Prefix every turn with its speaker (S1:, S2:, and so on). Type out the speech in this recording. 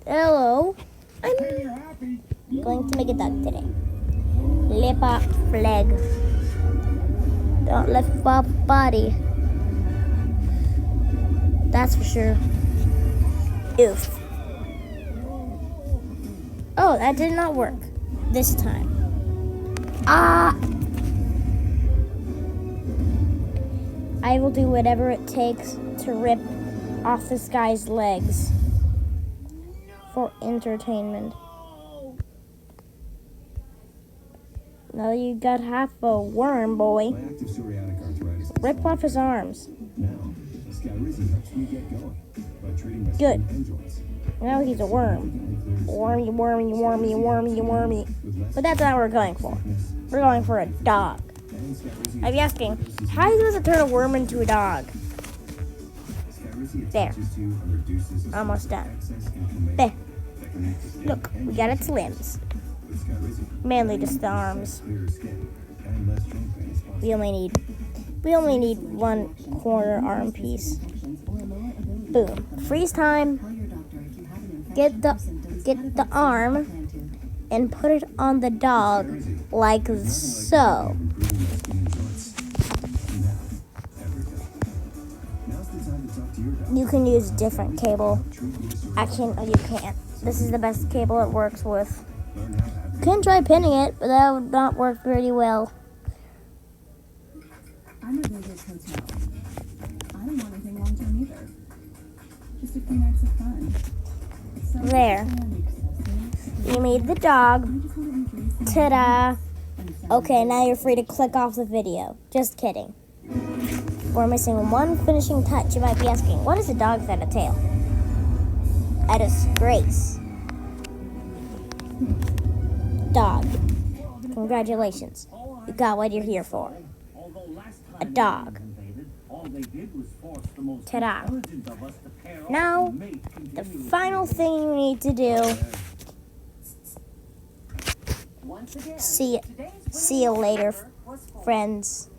S1: Hello. I'm going to make a dog today. Lip up flag. Don't lift up body. That's for sure. Oof. Oh, that did not work this time. I will do whatever it takes to rip off this guy's legs for entertainment. Now you got half a worm, boy. Rip off his arms. Good. Now he's a worm. Wormy, wormy, wormy, wormy, wormy. But that's not what we're going for. We're going for a dog. I'd be asking, how are you supposed to turn a worm into a dog? There. Almost done. There. Look, we got its limbs. Mainly just the arms. We only need one corner arm piece. Boom. Freeze time. Get the arm and put it on the dog like so. You can use different cable. Actually, no, you can't. This is the best cable it works with. You can try pinning it, but that would not work very well.
S2: I'm at Vegas Hotel. I don't want anything long term either. Just a few nights of fun. So
S1: There. You made the dog. Ta-da. Okay, now you're free to click off the video. Just kidding. We're missing one finishing touch. You might be asking, what is a dog without a tail? A disgrace. Dog. Congratulations. You got what you're here for. A dog. Ta-da. Now, the final thing you need to do. See you later, friends.